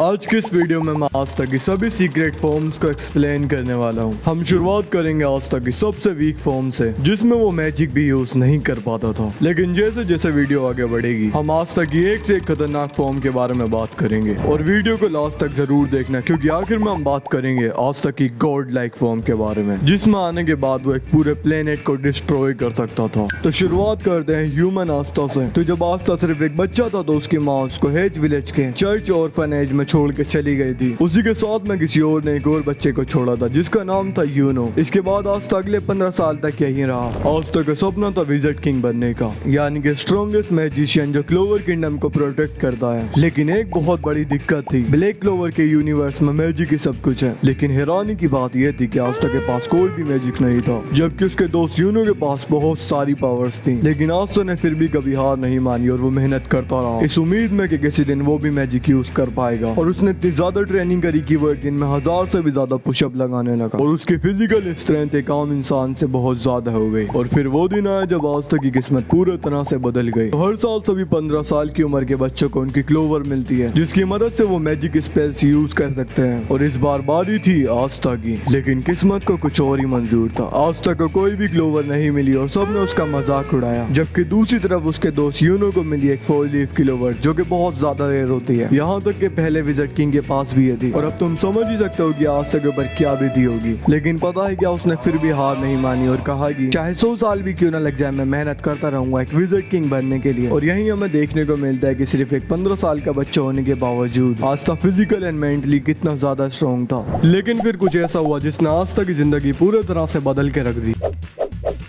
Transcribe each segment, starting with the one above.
आज के इस वीडियो में मैं आज तक की सभी सीक्रेट फॉर्म्स को एक्सप्लेन करने वाला हूँ। हम शुरुआत करेंगे आज तक की सबसे वीक फॉर्म से, जिसमें वो मैजिक भी यूज नहीं कर पाता था। लेकिन जैसे जैसे वीडियो आगे बढ़ेगी हम आज तक की एक से एक खतरनाक फॉर्म के बारे में बात करेंगे और वीडियो को लास्ट तक जरूर देखना, क्योंकि आखिर में हम बात करेंगे आज तक की गॉड लाइक फॉर्म के बारे में, जिसमें आने के बाद वो एक पूरे प्लेनेट को डिस्ट्रॉय कर सकता था। तो शुरुआत करते हैं ह्यूमन आस्था से। तो जब आस्था सिर्फ एक बच्चा था तो उसकी माँ उसको हेज विलेज के चर्च ऑर्फनेज में छोड़ के चली गई थी। उसी के साथ में किसी और ने एक और बच्चे को छोड़ा था जिसका नाम था यूनो। इसके बाद आस्था अगले 15 साल तक यही रहा। आस्था का सपना था विजिट किंग बनने का, यानी कि स्ट्रॉन्गेस्ट मैजिशियन जो क्लोवर किंगडम को प्रोटेक्ट करता है। लेकिन एक बहुत बड़ी दिक्कत थी, ब्लैक क्लोवर के यूनिवर्स में मैजिक ही सब कुछ है। लेकिन हैरानी की बात यह थी कि आस्था के पास कोई भी मैजिक नहीं था, जबकि उसके दोस्त यूनो के पास बहुत सारी पावर्स थी। लेकिन आस्था ने फिर भी कभी हार नहीं मानी और वो मेहनत करता रहा, इस उम्मीद में कि किसी दिन वो भी मैजिक यूज कर पाएगा। और उसने इतनी ज्यादा ट्रेनिंग करी कि वो एक दिन में 1000 से भी ज्यादा पुशअप लगाने लगा और उसकी फिजिकल स्ट्रेंथ एक आम इंसान से बहुत ज्यादा हो गई। और फिर वो दिन आया जब आस्था की किस्मत पूरी तरह से बदल गई। तो हर साल सभी 15 साल की उम्र के बच्चों को उनकी क्लोवर मिलती है, जिसकी मदद से वो मैजिक स्पेल्स यूज कर सकते हैं। और इस बार बारी थी आस्था की, लेकिन किस्मत को कुछ और ही मंजूर था। आस्था को कोई भी क्लोवर नहीं मिली और सबने उसका मजाक उड़ाया। जबकि दूसरी तरफ उसके दोस्त यूनो को मिली एक 4 लीफ क्लोवर, जो कि बहुत ज्यादा रेयर होती है। यहाँ तक कि पहले विजिट किंग के पास भी ये थी। और अब तुम समझ ही सकते हो कि आस्था के ऊपर क्या बीती होगी। लेकिन पता है क्या, उसने फिर भी हार नहीं मानी और कहा कि चाहे 100 साल भी क्यों ना लग जाए, मैं मेहनत करता रहूंगा एक विजिट किंग बनने के लिए। और यही हमें देखने को मिलता है कि सिर्फ एक 15 साल का बच्चा होने के बावजूद आस्था फिजिकल एंड मेंटली कितना ज्यादा स्ट्रॉन्ग था। लेकिन फिर कुछ ऐसा हुआ जिसने आस्था की जिंदगी पूरी तरह से बदल के रख दी।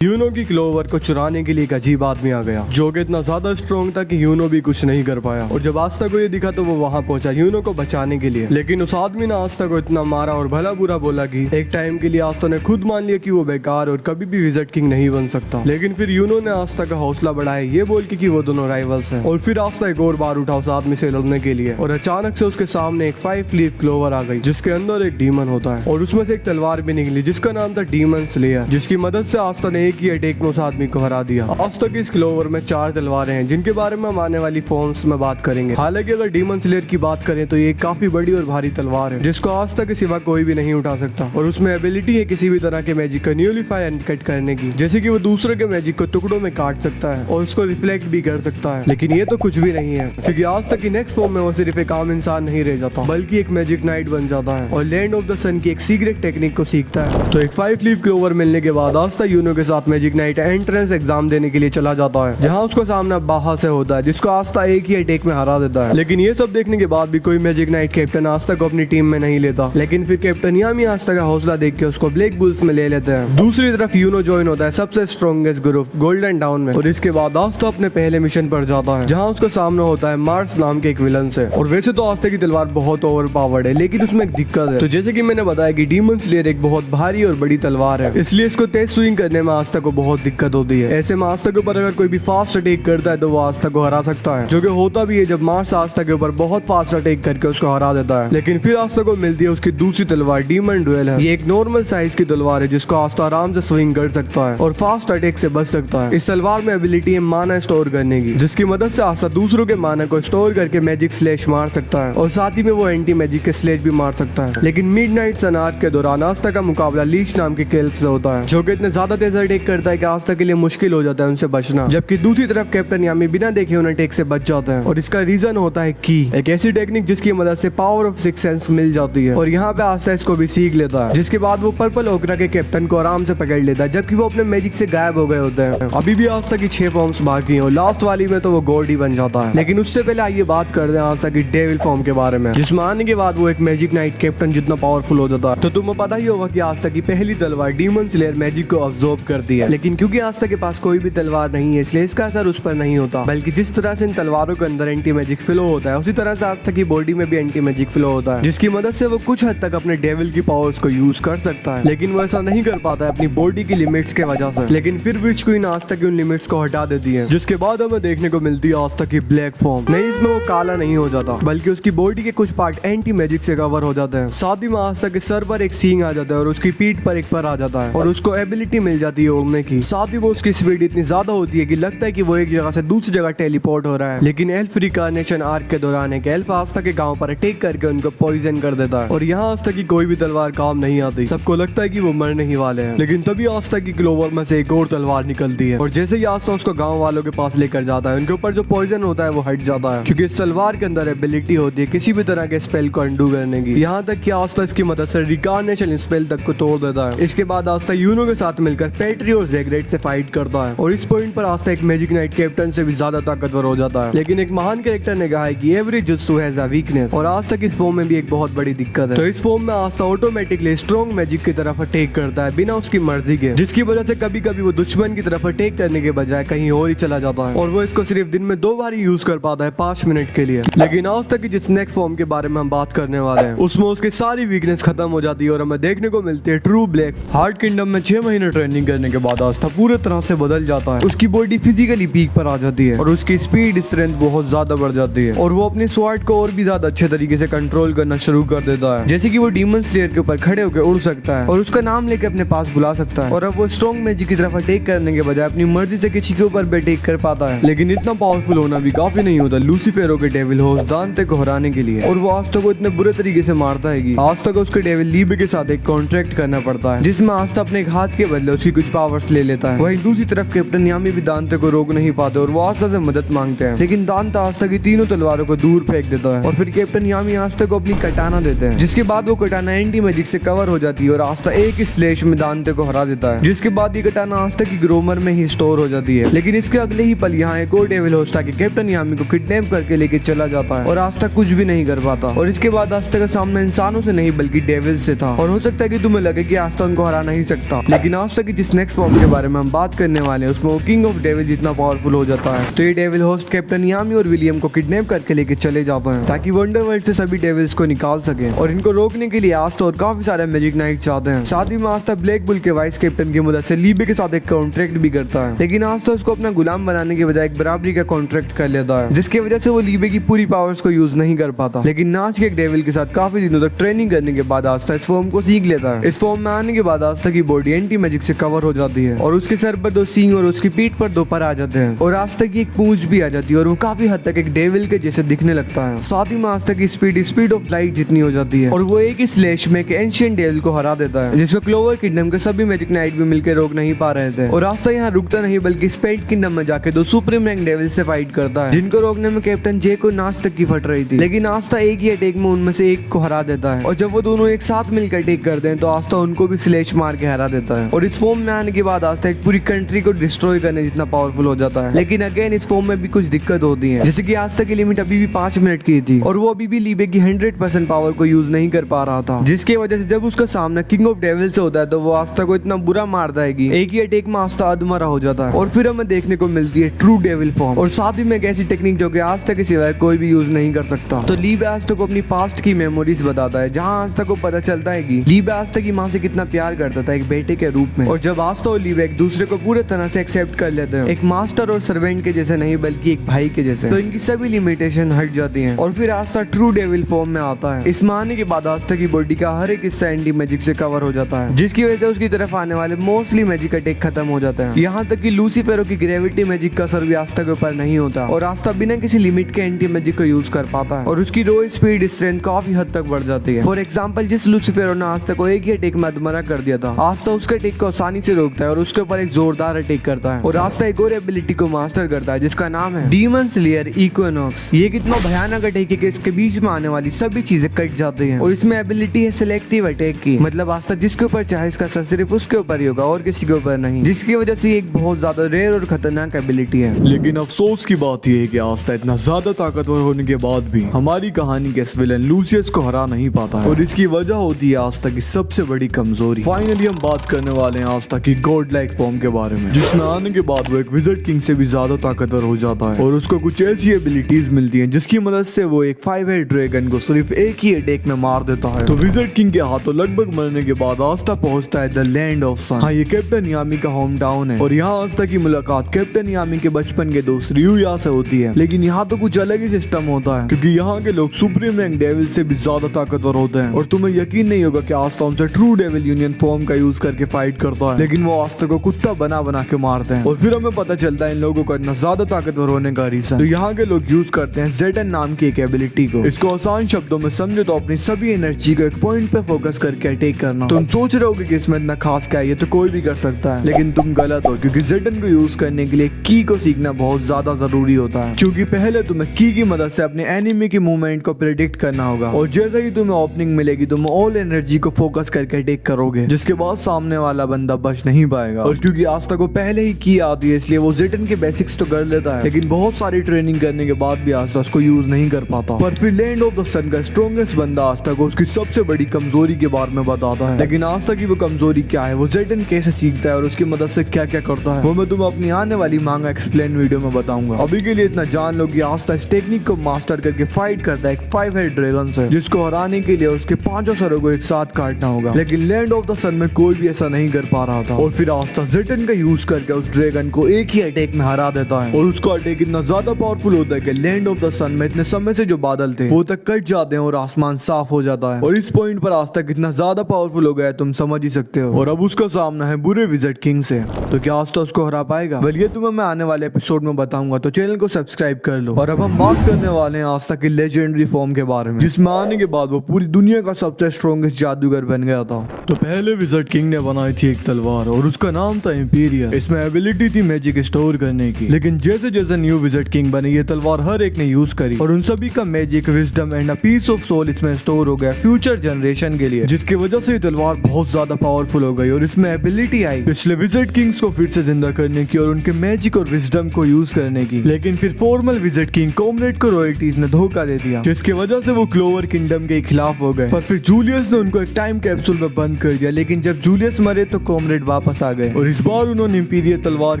यूनो की क्लोवर को चुराने के लिए एक अजीब आदमी आ गया, जो कि इतना ज्यादा स्ट्रॉन्ग था कि यूनो भी कुछ नहीं कर पाया। और जब आस्था को ये दिखा तो वो वहां पहुंचा यूनो को बचाने के लिए। लेकिन उस आदमी ने आस्था को इतना मारा और भला बुरा बोला कि एक टाइम के लिए आस्था ने खुद मान लिया कि वो बेकार और कभी भी विजिट किंग नहीं बन सकता। लेकिन फिर यूनो ने आस्था का हौसला बढ़ाया ये बोल के कि वो दोनों राइवल्स हैं। और फिर आस्था एक और बार उठा उस आदमी से लड़ने के लिए, और अचानक से उसके सामने एक 5 लीफ क्लोवर आ गई, जिसके अंदर एक डीमन होता है। और उसमें से एक तलवार भी निकली जिसका नाम था डीमन स्लेयर, जिसकी मदद से आस्था ने एक ही अटैक में आदमी को हरा दिया। आज तक इस क्लोवर में 4 तलवारें हैं, जिनके बारे में हम आने वाली फॉर्म्स में बात करेंगे। हालांकि अगर डीमन स्लेयर की बात करें तो ये काफी बड़ी और भारी तलवार है, जिसको आज तक के सिवा कोई भी नहीं उठा सकता। और उसमें एबिलिटी है किसी भी तरह के मैजिक को न्यूलिफाई एंड कट करने की, जैसे कि वो दूसरे के मैजिक को टुकड़ों में काट सकता है और उसको रिफ्लेक्ट भी कर सकता है। लेकिन ये तो कुछ भी नहीं है, क्योंकि आज तक की नेक्स्ट फॉर्म में वो सिर्फ एक आम इंसान नहीं रह जाता, बल्कि एक मैजिक नाइट बन जाता है और लैंड ऑफ द सन की एक सीक्रेट टेक्निक को सीखता है। तो एक 5 लीफ क्लोवर मिलने के बाद आस्था यूनो के साथ मैजिक नाइट एंट्रेंस एग्जाम देने के लिए चला जाता है, जहां उसका सामना बाहा से होता है, जिसको आस्था एक ही अटैक में हरा देता है। लेकिन ये सब देखने के बाद भी कोई मैजिक नाइट कैप्टन आस्था को अपनी टीम में नहीं लेता। लेकिन फिर कैप्टन यामी आस्था का हौसला देख के उसको ब्लैक बुल्स में ले लेते हैं। दूसरी तरफ यूनो ज्वाइन होता है सबसे स्ट्रॉन्गेस्ट ग्रुप गोल्डन डाउन में, और इसके बाद आस्था अपने पहले मिशन पर जाता है, जहाँ उसका सामना होता है मार्स नाम के एक विलन से। और वैसे तो आस्था की तलवार बहुत ओवर पावर्ड है, लेकिन उसमें एक दिक्कत है। तो जैसे कि मैंने बताया कि डीमन स्लेयर एक बहुत भारी और बड़ी तलवार है, इसलिए इसको तेज स्विंग करने में आस्था को बहुत दिक्कत होती है। ऐसे में आस्था के ऊपर अगर कोई भी फास्ट अटैक करता है तो वो आस्था को हरा सकता है, जो कि होता भी है जब मार्स आस्था के ऊपर बहुत फास्ट अटैक करके उसको हरा देता है। लेकिन फिर आस्था को मिलती है उसकी दूसरी तलवार डीमन ड्यूल है। ये एक नॉर्मल साइज की तलवार है, जिसको आस्था आराम से स्विंग कर सकता है और फास्ट अटैक से बच सकता है। इस तलवार में एबिलिटी है माना स्टोर करने की, जिसकी मदद से आस्था दूसरों के माना को स्टोर करके मैजिक स्लैश मार सकता है, और साथ ही में वो एंटी मैजिक के स्लेज भी मार सकता है। लेकिन मिडनाइट सन आर्क के दौरान आस्था का मुकाबला लीच नाम के केल्फ से होता है, जो कि इतने ज्यादा तेज अटैक करता है कि आस्था के लिए मुश्किल हो जाता है उनसे बचना। जबकि दूसरी तरफ कैप्टन यामी बिना देखे उन अटैक से बच जाते हैं, और इसका रीजन होता है की, एक ऐसी टेक्निक जिसकी मदद से पावर ऑफ 6 सेंस मिल जाती है। और यहाँ पे आस्था इसको भी सीख लेता है, जिसके बाद वो पर्पल ओकरा के कैप्टन को आराम से पकड़ लेता है, जबकि वो अपने मैजिक से गायब हो गए होते हैं। अभी भी आस्था की 6 फॉर्म्स बाकी हैं और लास्ट वाली में तो वो गॉड ही बन जाता है। लेकिन उससे पहले आइए बात करते हैं आस्था की डेविल फॉर्म के बारे में, जिसमें आने के बाद वो एक मैजिक नाइट कैप्टन जितना पावरफुल हो जाता है। तो तुम्हें पता ही होगा कि आस्था की पहली तलवार डीमन स्लेयर मैजिक को अब्सॉर्ब करती है। लेकिन क्योंकि आस्था के पास कोई भी तलवार नहीं है, इसलिए इसका असर उस पर नहीं होता, बल्कि जिस तरह से इन तलवारों के अंदर एंटी मैजिक फ्लो होता है, उसी तरह से आस्था की बॉडी में भी एंटी मैजिक फ्लो होता है, जिसकी मदद से वो कुछ हद तक अपने डेविल की पावर्स को यूज कर सकता है। लेकिन वो ऐसा नहीं कर पाता है अपनी बॉडी की लिमिट्स के वजह से। लेकिन फिर विच क्वीन आस्था की उन लिमिट्स को हटा देती है, जिसके बाद हमें देखने को मिलती है आस्था की ब्लैक फॉर्म। नहीं, इसमें वो काला नहीं हो जाता, बल्कि उसकी बॉडी के कुछ पार्ट एंटी मैजिक से कवर हो जाते हैं। साथ ही में आस्था के सर पर एक सींग आ जाता है और उसकी पीठ पर एक पर आ जाता है, और उसको एबिलिटी मिल जाती है तोड़ने की। साथ ही वो उसकी स्पीड इतनी ज्यादा होती है कि लगता है कि वो एक जगह से दूसरी जगह टेलीपोर्ट हो रहा है। लेकिन एल्फ रिकार्नेशन आर्क के दौरान एक एल्फ आस्था के गांव पर अटैक करके उनको पॉइजन कर देता है और यहाँ आस्था की कोई भी तलवार काम नहीं आती। सबको लगता है कि वो मरने ही वाले हैं, लेकिन तभी आस्था की क्लोवर में से एक और तलवार निकलती है और जैसे ही आस्था उसको गाँव वालों के पास लेकर जाता है, उनके ऊपर जो पॉइजन होता है वो हट जाता है, क्योंकि इस तलवार के अंदर एबिलिटी होती है किसी भी तरह के स्पेल को अंडू करने की। यहाँ तक कि आस्था इसकी मदद से रिकार्नेशन स्पेल तक को तोड़ देता है। इसके बाद आस्था यूनो के साथ मिलकर पेट्री और ज़ेग्रेट से फाइट करता है और इस पॉइंट पर आस्था एक मैजिक नाइट कैप्टन से भी ज्यादा ताकतवर हो जाता है। लेकिन एक महान कैरेक्टर ने कहा है कि every jutsu has a weakness और आस्था की इस फॉर्म में भी एक बहुत बड़ी दिक्कत है। तो इस फॉर्म में आस्था ऑटोमेटिकली स्ट्रॉन्ग मैजिक की तरफ अटैक करता है बिना उसकी मर्जी के, जिसकी वजह से कभी कभी वो दुश्मन की तरफ अटैक करने के बजाय कहीं और ही चला जाता है और वो इसको सिर्फ दिन में 2 बार ही यूज कर पाता है 5 मिनट के लिए। लेकिन आस्था की जिस नेक्स्ट फॉर्म के बारे में हम बात करने वाले हैं उसमें उसकी सारी वीकनेस खत्म हो जाती है और हमें देखने को मिलती है ट्रू ब्लैक। हार्ट किंगडम में 6 महीने ट्रेनिंग करने के बाद आस्था पूरी तरह से बदल जाता है। उसकी बॉडी फिजिकली पीक पर आ जाती है और उसकी स्पीड स्ट्रेंथ बहुत ज्यादा बढ़ जाती है और वो अपनी स्वॉर्ड को और भी ज्यादा अच्छे तरीके से कंट्रोल करना शुरू कर देता है, जैसे कि वो डीमन स्लेयर के ऊपर खड़े होकर उड़ सकता है और उसका नाम लेकर अपने पास बुला सकता है और अब वो स्ट्रॉन्ग मैजिक की तरफ अटैक करने के बजाय अपनी मर्जी से किसी के ऊपर भी अटैक कर पाता है। लेकिन इतना पावरफुल होना भी काफी नहीं होता लूसीफेरो के डेविल होस्ट दांते को हराने के लिए और वो आस्था को इतने बुरे तरीके से मारता है कि आस्था को उसके डेविल लीबे के साथ एक कॉन्ट्रैक्ट करना पड़ता है, जिसमें आस्था अपने एक हाथ के बदले उसकी कुछ पावर्स ले लेता है। वहीं दूसरी तरफ कैप्टन यामी भी दांते को रोक नहीं पाते और वो आस्था से मदद मांगते हैं, लेकिन दांता आस्था की तीनों तलवारों को दूर फेंक देता है और फिर कैप्टन यामी आस्था को अपनी कटाना देते हैं, जिसके बाद वो कटाना एंटी मैजिक से कवर हो जाती है और आस्था एक ही स्लैश में दांते को हरा देता है, जिसके बाद ये कटाना आस्था की ग्रोमर में ही स्टोर हो जाती है। लेकिन इसके अगले ही पल यहाँ एक और डेविल होस्ट आके कैप्टन यामी को किडनैप करके लेके चला जाता है और आस्था कुछ भी नहीं कर पाता और इसके बाद आस्था का सामना इंसानों से नहीं बल्कि डेविल से था और हो सकता है कि तुम्हें लगे कि आस्था उनको हरा नहीं सकता, लेकिन आस्था की जिस नेक्स्ट फॉर्म के बारे में हम बात करने वाले हैं उसमें वो किंग ऑफ डेविल जितना पावरफुल हो जाता है। तो ये डेविल होस्ट कैप्टन यामी और विलियम को किडनैप करके लेके चले जाते हैं ताकि वंडरवर्ल्ड से सभी डेविल्स को निकाल सके और इनको रोकने के लिए आस्था और काफी सारे मैजिक नाइट्स आते हैं। साथ ही में आस्था ब्लैक बुल के वाइस कैप्टन की मदद से लीबे के साथ एक कॉन्ट्रैक्ट भी करता है, लेकिन आस्था उसको अपना गुलाम बनाने के बजाय एक बराबरी का कॉन्ट्रैक्ट कर लेता है, जिसकी वजह से वो लीबे की पूरी पावर्स को यूज नहीं कर पाता। लेकिन नाच के एक डेविल के साथ काफी दिनों तक ट्रेनिंग करने के बाद आस्था इस फॉर्म को सीख लेता है। इस फॉर्म में आने के बाद आस्था की बॉडी एंटी मैजिक से कवर हो जाती है और उसके सर पर 2 सींग और उसकी पीठ पर 2 पर आ जाते हैं और आस्था की एक पूंछ भी आ जाती है और वो काफी हद तक एक डेविल के जैसे दिखने लगता है। साथ ही में आस्था की स्पीड ऑफ लाइट जितनी हो जाती है और वो एक ही स्लैश में एक एंशिएंट डेविल को हरा देता है, जिसको क्लोवर किंगडम के सभी मैजिक नाइट भी मिलकर रोक नहीं पा रहे थे। और आस्था यहाँ रुकता नहीं बल्कि स्पेड किंगडम में जाके 2 सुप्रीम रैंक डेविल से फाइट करता है, जिनको रोकने में कैप्टन जे को नाच तक की फट रही थी, लेकिन आस्था एक ही अटैक में उनमें से एक को हरा देता है और जब वो दोनों एक साथ मिलकर अटैक करते हैं तो आस्था उनको भी स्लैश मार के हरा देता है। और इस फॉर्म में आने के बाद आस्था एक पूरी कंट्री को डिस्ट्रॉय करने जितना पावरफुल हो जाता है। लेकिन अगेन इस फॉर्म में भी कुछ दिक्कत होती है, जैसे कि आस्था की लिमिट अभी भी 5 मिनट की थी और वो अभी भी लीबे की 100% पावर को यूज नहीं कर पा रहा था, जिसकी वजह से जब उसका सामना किंग ऑफ डेविल से होता है तो वो आस्था को इतना बुरा मारता है कि एक ही अटैक में आस्था अधमरा हो जाता है और फिर हमें देखने को मिलती है ट्रू डेविल फॉर्म और साथ ही में एक ऐसी टेक्निक जो कि आस्था के सिवाय कोई भी यूज नहीं कर सकता। तो लीबे आस्था को अपनी पास्ट की मेमोरीज बताता है, जहाँ आस्था को पता चलता है कि लीबे आस्था की माँ से कितना प्यार करता था एक बेटे के रूप में, और जब आस्था और लीबे एक दूसरे को पूरे तरह से एक्सेप्ट कर लेते हैं, एक मास्टर और सर्वेंट के जैसे नहीं बल्कि एक भाई के जैसे, तो इनकी सभी लिमिटेशन हट जाती हैं और फिर आस्था ट्रू डेविल फॉर्म में आता है। इस आने के बाद आस्था की बॉडी का हर एक हिस्सा एंटी मैजिक से कवर हो जाता है, जिसकी वजह से उसकी तरफ आने वाले मोस्टली मैजिक अटैक खत्म हो जाते हैं। यहाँ तक कि लूसीफेरो की ग्रेविटी मैजिक का असर भी आस्था के ऊपर नहीं होता और आस्था बिना किसी लिमिट के एंटी मैजिक को यूज कर पाता है और उसकी रो स्पीड स्ट्रेंथ काफी हद तक बढ़ जाती है। फॉर एग्जाम्पल, जिस लूसीफेरो ने आस्था को एक ही अटैक में अधमरा कर दिया था, आस्था उसके अटैक को आसानी से रोकता है और उसके ऊपर एक जोरदार अटैक करता है और आस्था एक और एबिलिटी को मास्टर करता है जिसका नाम है डीमन स्लेयर इक्विनॉक्स। ये कितना भयानक अटैक है कि इसके बीच में आने वाली सभी चीजें कट जाती हैं और इसमें एबिलिटी है सिलेक्टिव अटैक की, मतलब आस्था जिसके ऊपर चाहे इसका असर सिर्फ उसके ऊपर ही होगा और किसी के ऊपर नहीं, जिसकी वजह से एक बहुत ज्यादा रेयर और खतरनाक एबिलिटी है। लेकिन अफसोस की बात यह है कि आस्था इतना ज्यादा ताकतवर होने के बाद भी हमारी कहानी के इस विलन लूसियस को हरा नहीं पाता है और इसकी वजह होती है आस्था की सबसे बड़ी कमजोरी। फाइनली हम बात करने वाले हैं आस्था की गॉड लाइक फॉर्म के बारे में, जिसमें आने के बाद वो एक विजर्ड किंग से भी ज्यादा ताकतवर हो जाता है और उसको कुछ ऐसी एबिलिटीज मिलती हैं जिसकी मदद से वो एक 5 हेड ड्रैगन को सिर्फ एक ही अटैक में मार देता है। तो विजर्ड किंग के हाथों लगभग मरने के बाद आस्था पहुंचता है द लैंड ऑफ सन। हाँ, ये कैप्टन यामी का होम टाउन है और यहाँ आस्था की मुलाकात कैप्टन यामी के बचपन के दोस्त रियुया से होती है। लेकिन यहाँ तो कुछ अलग ही सिस्टम होता है क्योंकि यहाँ के लोग सुप्रीम रैंक डेविल से भी ज्यादा ताकतवर होते हैं और तुम्हें यकीन नहीं होगा कि आस्था उनसे ट्रू डेविल यूनियन फॉर्म का यूज करके फाइट करता है। लेकिन वो आस्था को कुत्ता बना बना के मारते हैं और फिर हमें पता चलता है इन लोगों का इतना ज्यादा ताकतवर होने का रीजन। तो यहाँ के लोग यूज करते हैं जेटन नाम की एक एबिलिटी को। इसको आसान शब्दों में समझो तो अपनी सभी एनर्जी को एक पॉइंट पे फोकस करके अटैक करना। तुम सोच रहे होगे कि इसमें इतना खास क्या है, ये तो कोई भी कर सकता है, लेकिन तुम गलत हो, क्योंकि जेटन को यूज करने के लिए की को सीखना बहुत ज्यादा जरूरी होता है। क्योंकि पहले तुम्हें की मदद से अपने एनिमी की मूवमेंट को प्रेडिक्ट करना होगा और जैसे ही तुम्हें ओपनिंग मिलेगी तुम ऑल एनर्जी को फोकस करके अटैक करोगे, जिसके बाद सामने वाला बंदा बच नहीं पाएगा। और क्योंकि आस्था को पहले ही की आती है इसलिए वो जेटन के बेसिक्स तो कर लेता है, लेकिन बहुत सारी ट्रेनिंग करने के बाद भी आस्था उसको यूज नहीं कर पाता। पर फिर लैंड ऑफ द सन का स्ट्रॉन्गेस्ट बंदा आस्था को उसकी सबसे बड़ी कमजोरी के बारे में बताता है। लेकिन आस्था की वो कमजोरी क्या है, वो जेटन कैसे सीखता है और उसकी मदद से क्या क्या करता है, वो मैं तुम्हें अपनी आने वाली मांगा एक्सप्लेन वीडियो में बताऊंगा। अभी के लिए इतना जान लो कि आस्था इस टेक्निक को मास्टर करके फाइट करता है एक 5 हेड ड्रैगन से, जिसको हराने के लिए उसके 5 सरों को एक साथ काटना होगा। लेकिन लैंड ऑफ द सन में कोई भी ऐसा नहीं कर पा रहा था और फिर आस्था जेटन का यूज करके उस ड्रैगन को एक ही अटैक में हरा देता है। और उसका अटैक इतना ज्यादा पावरफुल होता है कि लैंड ऑफ द सन में इतने समय से जो बादल थे वो तक कट जाते हैं और आसमान साफ हो जाता है। और इस पॉइंट पर आस्था कितना ज्यादा पावरफुल हो गया है तुम समझ ही सकते हो। और अब उसका सामना है बुरे विज़र्ड किंग से, तो क्या आस्था उसको हरा पाएगा? वेल ये तुम्हें मैं आने वाले एपिसोड में बताऊंगा, तो चैनल को सब्सक्राइब कर लो। और अब हम बात करने वाले हैं आस्था की लेजेंडरी फॉर्म के बारे में, जिसमें आने के बाद वो पूरी दुनिया का सबसे स्ट्रॉन्गेस्ट जादूगर बन गया था। तो पहले विज़र्ड किंग ने बनाई थी एक तलवार और उसका नाम था इंपीरियल। इसमें एबिलिटी थी मैजिक स्टोर करने की, लेकिन जैसे जैसे न्यू विज़र्ड किंग बने ये तलवार हर एक ने यूज करी और उन सभी का magic, wisdom and a piece of soul इसमें स्टोर हो गया फ्यूचर जनरेशन के लिए, जिसकी वजह से ये तलवार बहुत ज्यादा पावरफुल हो गई। और इसमें एबिलिटी आई पिछले विज़र्ड किंग्स को फिर से जिंदा करने की और उनके मैजिक और विजडम को यूज करने की। लेकिन फिर फॉर्मल विज़र्ड किंग कॉमरेड को रॉयल्टीज ने धोखा दे दिया, जिसकी वजह से वो क्लोवर किंगडम के खिलाफ हो गए। पर फिर जूलियस ने उनको एक टाइम कैप्सूल में बंद कर दिया, लेकिन जब जूलियस मरे तो कॉमरेड वापस आ गए और इस बार उन्होंने इंपीरियल तलवार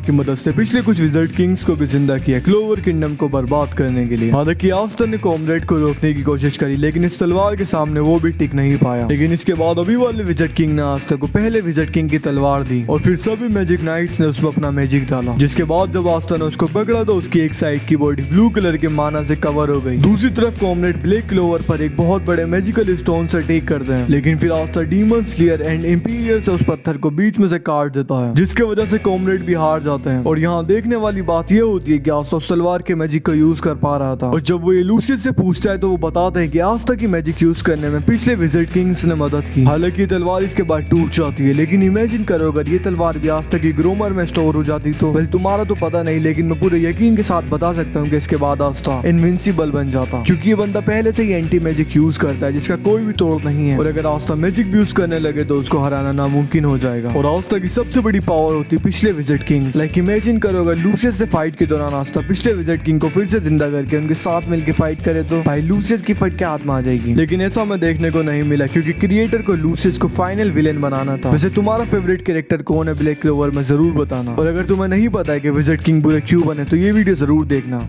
की मदद से पिछले कुछ विज़र्ड किंग्स को भी जिंदा किया क्लोवर किंगडम को बर्बाद करने के लिए। हालांकि आस्था ने कॉमरेड को रोकने की कोशिश करी, लेकिन इस तलवार के सामने वो भी टिक नहीं पाया। लेकिन इसके बाद अभी वाले विज़र्ड किंग ने आस्था को पहले विज़र्ड किंग की तलवार दी और फिर सभी मैजिक नाइट्स ने उसमें अपना मैजिक डाला, जिसके बाद जब आस्था ने उसको पकड़ा तो उसकी एक साइड की बॉडी ब्लू कलर के माना से कवर हो गई। दूसरी तरफ कॉमरेड ब्लैक क्लोवर पर एक बहुत बड़े मैजिकल स्टोन से अटैक करते हैं, लेकिन फिर आस्था डीमन स्लेयर एंड इंपीरियल से उस पत्थर को बीच में से काट देता है, जिसके वजह से कॉमरेड भी हार जाते हैं। और यहाँ देखने वाली बात यह होती है कि आस्था उस तलवार के मैजिक को यूज कर पा रहा था, और जब वो ये लूसियस से पूछता है तो वो बताते हैं कि आस्था की मैजिक यूज करने में पिछले विज़र्ड किंग्स ने मदद की। हालांकि तलवार इसके बाद टूट जाती है, लेकिन इमेजिन करो अगर ये तलवार भी आस्था की ग्रोमर में स्टोर हो जाती तो। वेल तुम्हारा तो पता नहीं, लेकिन मैं पूरे यकीन के साथ बता सकता हूँ कि इसके बाद आस्था इनविंसिबल बन जाता, क्योंकि ये बंदा पहले से ही एंटी मैजिक यूज करता है जिसका कोई भी तोड़ नहीं है। और अगर आस्था मैजिक भी यूज करने लगे तो उसको हराना नामुमकिन हो जाएगा। और आस्था की सबसे बड़ी पावर होती है पिछले विज़र्ड किंग्स। लाइक इमेजिन करो अगर लूसियस से फाइट के दौरान आस्था पिछले विज़र्ड किंग को फिर से जिंदा करके उनके साथ मिलकर फाइट करे तो भाई लूसियस की फट के हाथ में आ जाएगी। लेकिन ऐसा मैं देखने को नहीं मिला, क्योंकि क्रिएटर को लूसियस को फाइनल विलेन बनाना था। वैसे तुम्हारा फेवरेट कैरेक्टर कौन है ब्लैक क्लोवर में जरूर बताना। और अगर तुम्हें नहीं पता है कि विज़र्ड किंग बुरे क्यों बने तो ये वीडियो जरूर देखना।